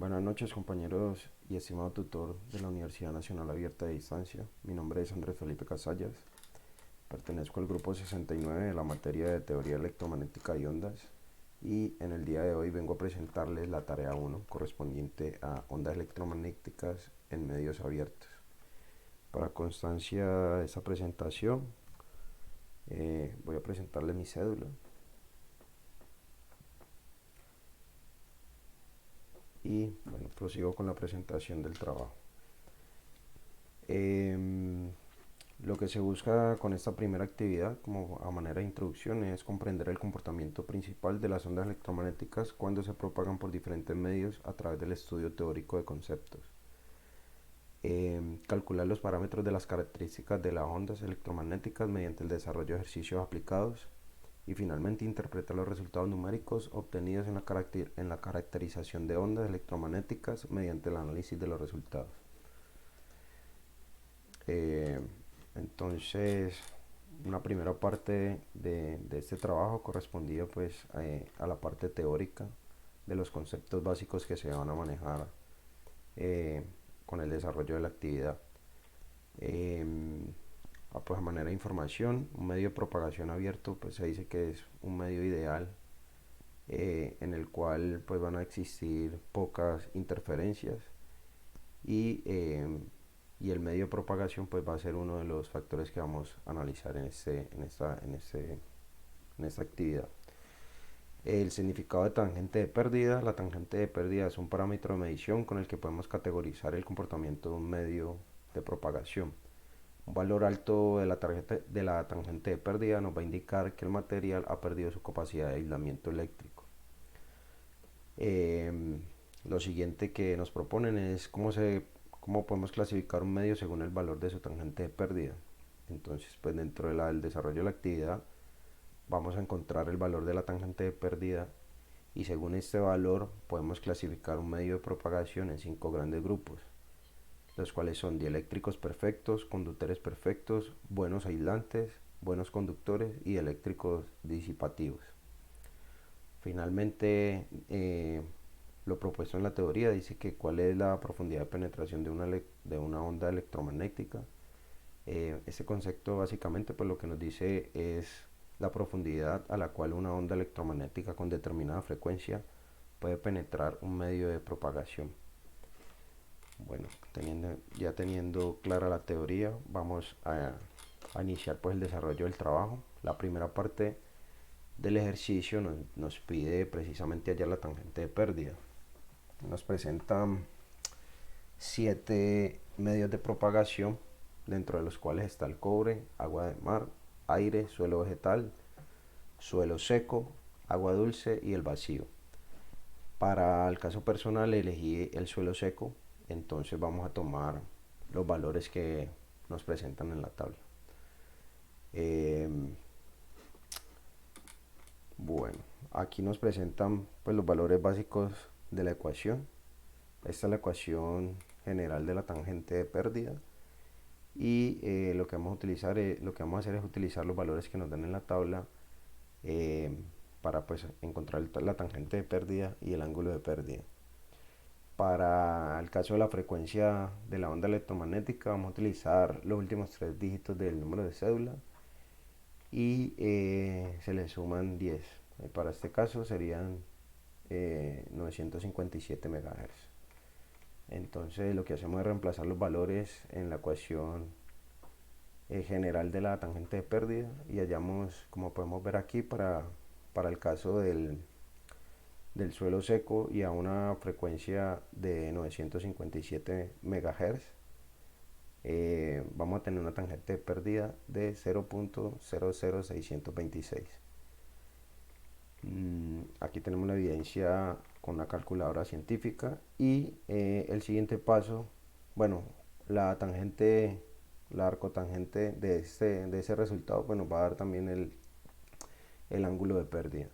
Buenas noches, compañeros y estimado tutor de la Universidad Nacional Abierta de Distancia. Mi nombre es Andrés Felipe Casallas. Pertenezco al grupo 69 de la materia de Teoría Electromagnética y Ondas y en el día de hoy vengo a presentarles la tarea 1 correspondiente a ondas electromagnéticas en medios abiertos. Para constancia de esta presentación voy a presentarles mi cédula y bueno, prosigo con la presentación del trabajo. Lo que se busca con esta primera actividad, como a manera de introducción, es comprender el comportamiento principal de las ondas electromagnéticas cuando se propagan por diferentes medios a través del estudio teórico de conceptos. Calcular los parámetros de las características de las ondas electromagnéticas mediante el desarrollo de ejercicios aplicados y finalmente interpretar los resultados numéricos obtenidos en la caracterización de ondas electromagnéticas mediante el análisis de los resultados. Eh, entonces, una primera parte de este trabajo correspondía pues a la parte teórica de los conceptos básicos que se van a manejar eh, con el desarrollo de la actividad. Eh, pues a manera de información, un medio de propagación abierto pues se dice que es un medio ideal en el cual pues van a existir pocas interferencias y el medio de propagación pues va a ser uno de los factores que vamos a analizar en esta actividad. El significado de tangente de pérdida. La tangente de pérdida es un parámetro de medición con el que podemos categorizar el comportamiento de un medio de propagación. Un valor alto de la tangente de pérdida nos va a indicar que el material ha perdido su capacidad de aislamiento eléctrico. Lo siguiente que nos proponen es cómo podemos clasificar un medio según el valor de su tangente de pérdida. Entonces, pues dentro del desarrollo de la actividad vamos a encontrar el valor de la tangente de pérdida y según este valor podemos clasificar un medio de propagación en 5 grandes grupos, los cuales son dieléctricos perfectos, conductores perfectos, buenos aislantes, buenos conductores y eléctricos disipativos. Finalmente, lo propuesto en la teoría dice que cuál es la profundidad de penetración de una onda electromagnética. Este concepto básicamente pues lo que nos dice es la profundidad a la cual una onda electromagnética con determinada frecuencia puede penetrar un medio de propagación. Bueno, ya teniendo clara la teoría, vamos a iniciar pues el desarrollo del trabajo. La primera parte del ejercicio nos pide precisamente hallar la tangente de pérdida. Nos presentan 7 medios de propagación, dentro de los cuales está el cobre, agua de mar, aire, suelo vegetal, suelo seco, agua dulce y el vacío. Para el caso personal elegí el suelo seco, entonces vamos a tomar los valores que nos presentan en la tabla. Eh, bueno, aquí nos presentan pues, los valores básicos de la ecuación. Esta es la ecuación general de la tangente de pérdida y lo que vamos a hacer es utilizar los valores que nos dan en la tabla eh, para pues encontrar la tangente de pérdida y el ángulo de pérdida. Para el caso de la frecuencia de la onda electromagnética vamos a utilizar los últimos 3 dígitos del número de cédula y se le suman 10. Para este caso serían 957 MHz. Entonces lo que hacemos es reemplazar los valores en la ecuación general de la tangente de pérdida y hallamos, como podemos ver aquí, para el caso del suelo seco y a una frecuencia de 957 MHz, vamos a tener una tangente de pérdida de 0.00626. Aquí tenemos la evidencia con una calculadora científica y el siguiente paso, bueno, la tangente, la arcotangente de ese resultado pues nos va a dar también el ángulo de pérdida.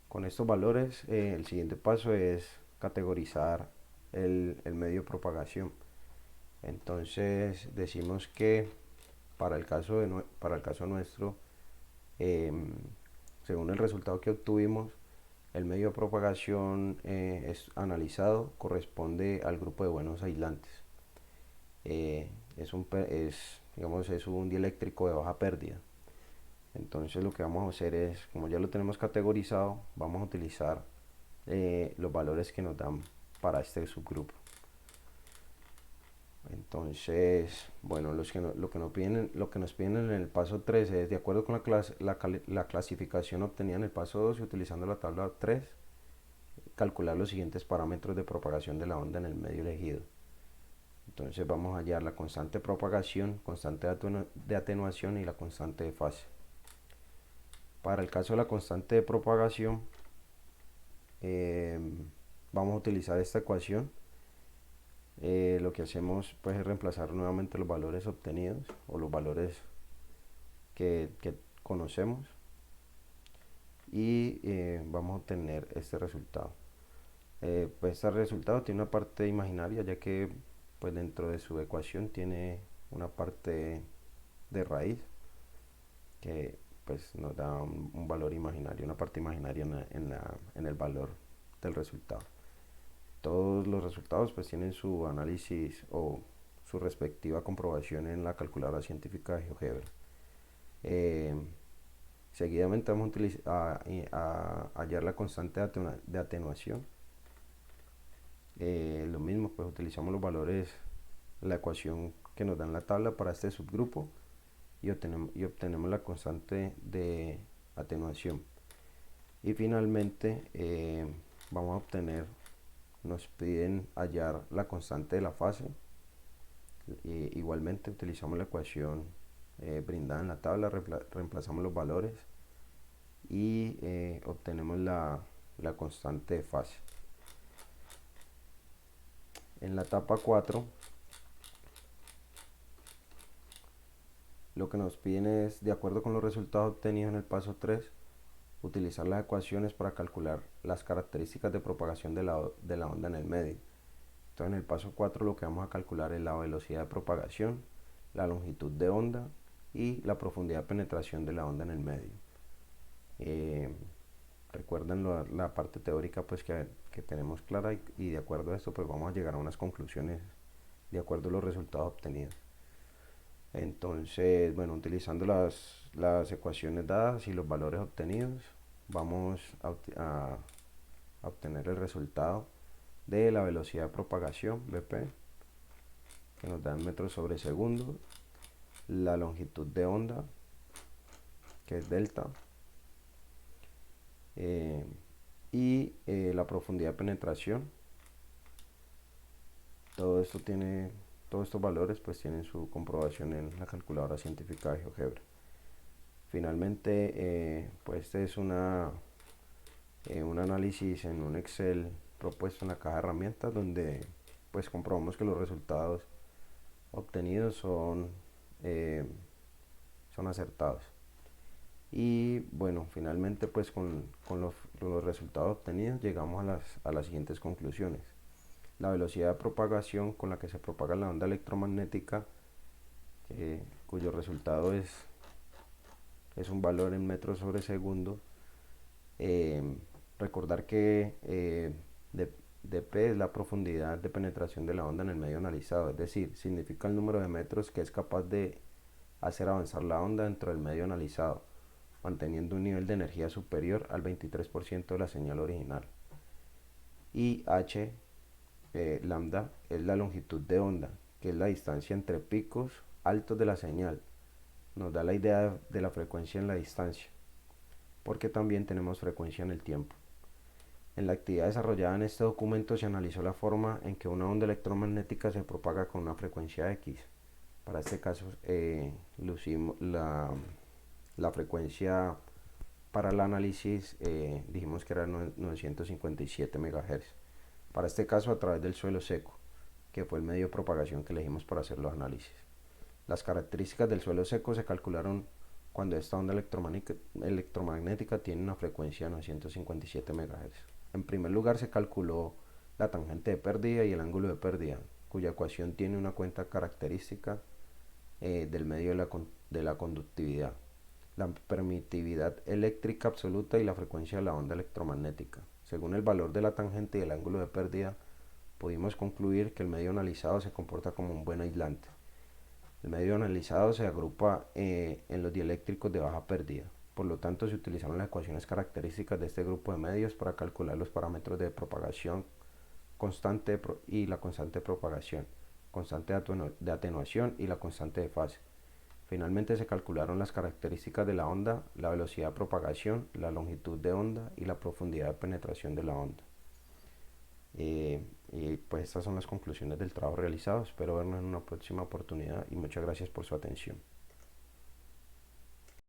Con estos valores el siguiente paso es categorizar el medio de propagación. Entonces decimos que para el caso nuestro, según el resultado que obtuvimos, El medio de propagación es analizado corresponde al grupo de buenos aislantes. Es un dieléctrico de baja pérdida. Entonces lo que vamos a hacer es, como ya lo tenemos categorizado, vamos a utilizar los valores que nos dan para este subgrupo. Entonces, bueno, lo que nos piden en el paso 3 es, de acuerdo con la clasificación obtenida en el paso 2 y utilizando la tabla 3, calcular los siguientes parámetros de propagación de la onda en el medio elegido. Entonces vamos a hallar la constante de propagación, constante de atenuación y la constante de fase. Para el caso de la constante de propagación, vamos a utilizar esta ecuación. Lo que hacemos pues es reemplazar nuevamente los valores obtenidos o los valores que conocemos y vamos a obtener este resultado. Pues este resultado tiene una parte imaginaria, ya que pues dentro de su ecuación tiene una parte de raíz que pues nos da un valor imaginario, una parte imaginaria en el valor del resultado. Todos los resultados pues tienen su análisis o su respectiva comprobación en la calculadora científica de GeoGebra. Seguidamente vamos a hallar la constante de atenuación. Lo mismo, pues utilizamos los valores, la ecuación que nos dan la tabla para este subgrupo y obtenemos la constante de atenuación. Y finalmente vamos a obtener, nos piden hallar la constante de la fase. Igualmente utilizamos la ecuación brindada en la tabla, reemplazamos los valores y obtenemos la constante de fase. En la etapa 4 lo que nos piden es, de acuerdo con los resultados obtenidos en el paso 3, utilizar las ecuaciones para calcular las características de propagación de la onda en el medio. Entonces en el paso 4 lo que vamos a calcular es la velocidad de propagación, la longitud de onda y la profundidad de penetración de la onda en el medio. Recuerden la parte teórica pues que tenemos clara y de acuerdo a esto pues vamos a llegar a unas conclusiones de acuerdo a los resultados obtenidos. Entonces, bueno, utilizando las ecuaciones dadas y los valores obtenidos, vamos a obtener el resultado de la velocidad de propagación, Vp, que nos da en metros sobre segundo, la longitud de onda, que es delta, y la profundidad de penetración. Todos estos valores pues tienen su comprobación en la calculadora científica de GeoGebra. Finalmente, pues este es un análisis en un Excel propuesto en la caja de herramientas, donde pues comprobamos que los resultados obtenidos son acertados. Y bueno, finalmente pues con los resultados obtenidos llegamos a las siguientes conclusiones. La velocidad de propagación con la que se propaga la onda electromagnética, cuyo resultado es un valor en metros sobre segundo. Recordar que dp es la profundidad de penetración de la onda en el medio analizado, es decir, significa el número de metros que es capaz de hacer avanzar la onda dentro del medio analizado, manteniendo un nivel de energía superior al 23% de la señal original. Y h, lambda, es la longitud de onda, que es la distancia entre picos altos de la señal. Nos da la idea de la frecuencia en la distancia, porque también tenemos frecuencia en el tiempo. En la actividad desarrollada en este documento se analizó la forma en que una onda electromagnética se propaga con una frecuencia X. Para este caso lucimos la frecuencia para el análisis, dijimos que era 957 MHz. Para este caso a través del suelo seco, que fue el medio de propagación que elegimos para hacer los análisis. Las características del suelo seco se calcularon cuando esta onda electromagnética tiene una frecuencia de 957 MHz. En primer lugar se calculó la tangente de pérdida y el ángulo de pérdida, cuya ecuación tiene una cuenta característica del medio de la conductividad. la permitividad eléctrica absoluta y la frecuencia de la onda electromagnética. Según el valor de la tangente y el ángulo de pérdida, pudimos concluir que el medio analizado se comporta como un buen aislante. El medio analizado se agrupa en los dieléctricos de baja pérdida. Por lo tanto, se utilizaron las ecuaciones características de este grupo de medios para calcular los parámetros de propagación constante y la constante de propagación, constante de atenuación y la constante de fase. Finalmente se calcularon las características de la onda, la velocidad de propagación, la longitud de onda y la profundidad de penetración de la onda. Y pues estas son las conclusiones del trabajo realizado. Espero vernos en una próxima oportunidad y muchas gracias por su atención.